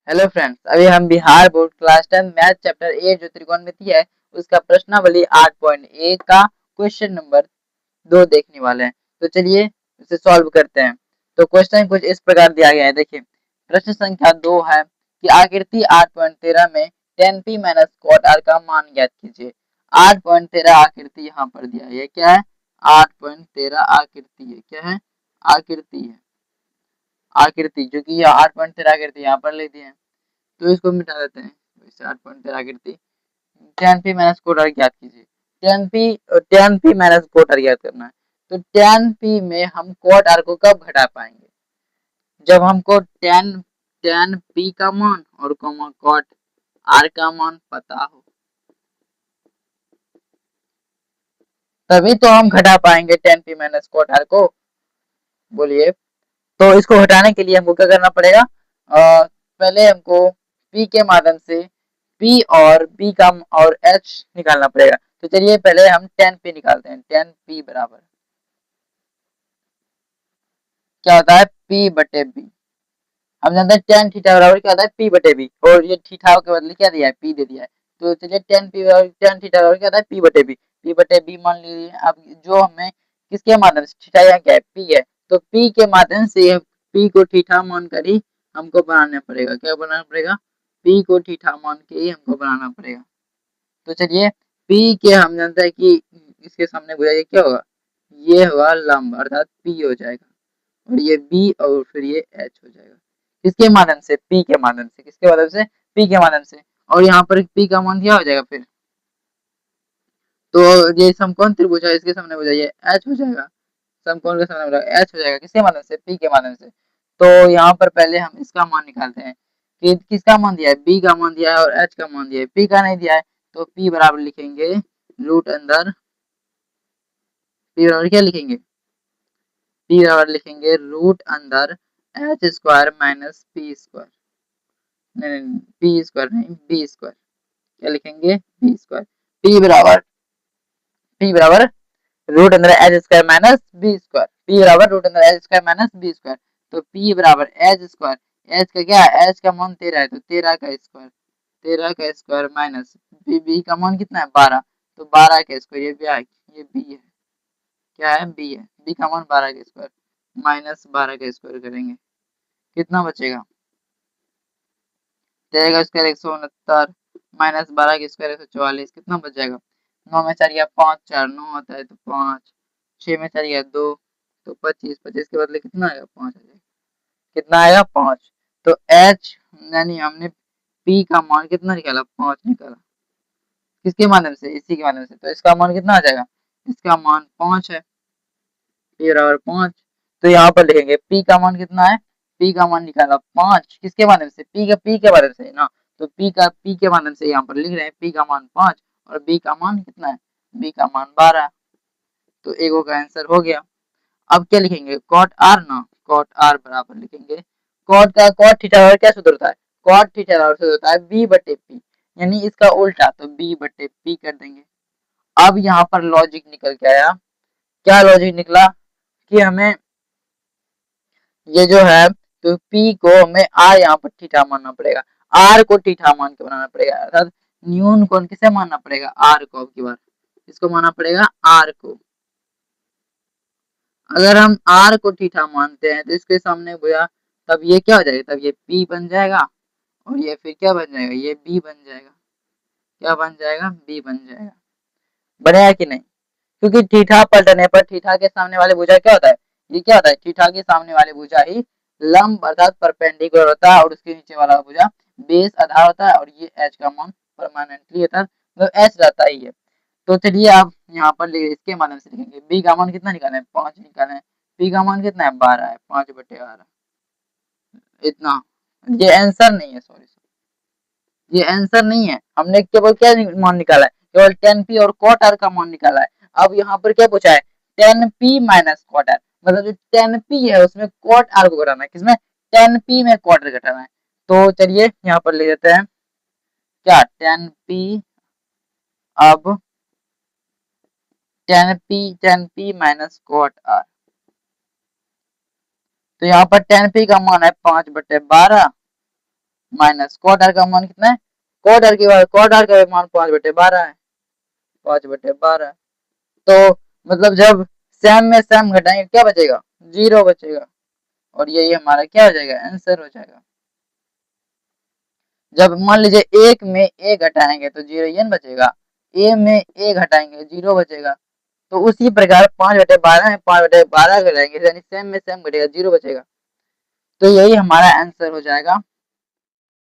Hello friends, अभी हम Bihar board class 10 math chapter 8 जो त्रिकोणमिति है उसका प्रश्नावली 8.1 का क्वेश्चन नंबर 2 देखने वाले हैं। तो चलिए इसे सॉल्व करते हैं। तो क्वेश्चन कुछ इस प्रकार दिया गया है। देखिए, प्रश्न संख्या 2 है कि आकृति 8.13 में tan p minus cot r का मान ज्ञात कीजिए। 8.13 आकृति यहाँ पर दिया है। ये क्या है? 8.13 आकृति है। क्या है? आकृति है। आकृति जो कि 8.13 आकृति यहाँ पर लिख दिए हैं, तो इसको मिटा देते हैं। इससे 8.13 आकृति tan p minus cot R ज्ञात कीजिए। tan p minus cot R ज्ञात करना है। तो tan p में हम कोट आर को कब घटा पाएंगे? जब हमको tan p का मान और कोट आर का मान पता हो, तभी तो हम घटा पाएंगे tan p minus cot R को। बोलिए। तो इसको हटाने के लिए हमको क्या करना पड़ेगा? पहले हमको p के माध्यम से p और b का और h निकालना पड़ेगा। तो चलिए पहले हम tan p निकालते हैं। tan p बराबर क्या होता है? p बटे b। हम जानते हैं tan थीटा बराबर क्या होता है? p बटे b, और ये थीटा के बदले क्या दिया है? p दे दिया है। तो चलिए tan थीटा बराबर क्या होता है? p बटे b। p बटे b मान लीजिए। अब जो हमें किसके माध्यम से, थीटा यहाँ क्या है? p है। तो p के माध्यम से p को थीटा मान कर ही हमको बनाना पड़ेगा। क्या बनाना पड़ेगा? p को थीटा मान के ही हमको बनाना पड़ेगा। तो चलिए p के हम जानते हैं कि इसके सामने भुजा ये क्या होगा? ये होगा लंब, अर्थात p हो जाएगा, और ये b और फिर ये h हो जाएगा। किसके माध्यम से? p के माध्यम से। किसके माध्यम से? p के माध्यम से। और यहाँ पर p का मान क्या हो जाएगा फिर? तो ये समकोण त्रिभुज है, इसके सामने भुजा ये h हो जाएगा। समकोण के सामने भुजा h हो जाएगा। किसके माध्यम से? p के माध्यम से। तो यहाँ पर पहले हम इसका मान निकालते हैं कि किसका मान दिया है? b का मान दिया है और h का मान दिया है, p का नहीं दिया है। तो p बराबर लिखेंगे रूट अंदर, p बराबर क्या लिखेंगे? p बराबर लिखेंगे रूट अंदर h square minus p square. नहीं, p स्क्वायर नहीं, b स्क्वायर। क्या लिखेंगे? b square. p बराबर रूट अंदर H square minus B square. p बराबर रूट अंदर H square minus B square. तो p बराबर एच स्क्वायर। एच का क्या है? एच का मान 13 है, तो 13 का स्क्वायर, 13 का स्क्वायर माइनस बी का मान कितना है? 12। तो 12 का स्क्वायर, ये बी है। क्या है? बी है। बी का मान 12 का स्क्वायर माइनस 12 का स्क्वायर करेंगे, कितना बचेगा? 13 का स्क्वायर 169 माइनस 12 का स्क्वायर 144, कितना बच जाएगा? 9 में 4 गया 5, 4 9 आता है तो 5, 6 में 4 गया 2, तो 25, 25 के बदले कितना आएगा? 5 आ जाएगा। कितना आएगा? 5। तो h यानी हमने p का मान कितना निकाला? 5 निकाला। किसके माध्यम से? इसी के माध्यम से। तो इसका मान कितना आ जाएगा? इसका मान 5 है। p बराबर 5। तो यहाँ पर लिखेंगे p का मान कितना है? p का मान निकाला 5। किसके माध्यम से? p के माध्यम से ना। तो p के माध्यम से यहाँ पर लिख रहे हैं p का मान 5 और b का मान कितना है? b का मान 12। तो एक का आंसर हो गया। अब क्या लिखेंगे? कॉट आर ना, कॉट आर बराबर लिखेंगे कॉट थीटा बराबर क्या सूत्र होता है? कॉट थीटा बराबर सूत्र होता है बी बटे पी, यानी इसका उल्टा, तो बी बटे पी कर देंगे। अब यहाँ पर लॉजिक निकल के आया। क्या लॉजिक निकला? कि हमें ये जो है, तो P को हमें R यहाँ पर थीटा मानना पड़ेगा, R को थीटा मान के बनाना पड़ेगा, अर्थात न्यून कोण किसे मानना पड़ेगा? R को। अब की बार इसको मानना पड़ेगा R को। अगर हम R को थीटा मानते हैं तो इसके सामने भैया तब ये क्या हो जाएगा? तब ये P बन जाएगा और ये फिर क्या बन जाएगा? ये B बन जाएगा। क्या बन जाएगा? B बन जाएगा। बनेगा कि नहीं? क्योंकि थीटा पलटने पर थीटा के सामने वाले भुजा क्या होता है? ये क्या होता है? थीटा के सामने वाले भुजा ही लंब अर्थात परपेंडिकुलर होता है, और उसके नीचे वाला भुजा बेस आधार होता है, और ये h का मान परमानेंटली होता है, मतलब h रहता ही है। तो चलिए आप यहाँ पर इसके माध्यम से लिखेंगे b का मान कितना निकाले? 5 निकाले। p का मान कितना है? 12 है। 5 बटे 12 इतना। ये आंसर नहीं है, सॉरी, ये आंसर नहीं है। हमने केवल क्या मान निकाला है? केवल tan p और cot r का मान निकाला है। अब यहाँ पर क्या पूछा है? tan p minus cot r, मतलब जो tan p है उसमें cot r को घटाना है। किसमें? tan p में cot r घटाना है। तो चलिए यहाँ पर ले लेते हैं क्या? tan p, अब tan p minus cot r। तो यहाँ पर tan p का मान है 5 बटे 12 माइनस कॉट आर का मान कितना है, कॉट आर का मान 5/12 है, 5/12। तो मतलब जब सेम में सेम घटाएंगे क्या बचेगा, 0 बचेगा, और यही हमारा क्या हो जाएगा, आंसर हो जाएगा। जब मान लीजिए 1 में a घटाएंगे तो 0 ये बचेगा, a में a घटाएंगे 0 बचेगा। तो उसी प्रकार 5/12 में 5/12 घटाएंगे यानी सेम में सेम घटेगा, 0 बचेगा। तो यही हमारा आंसर हो जाएगा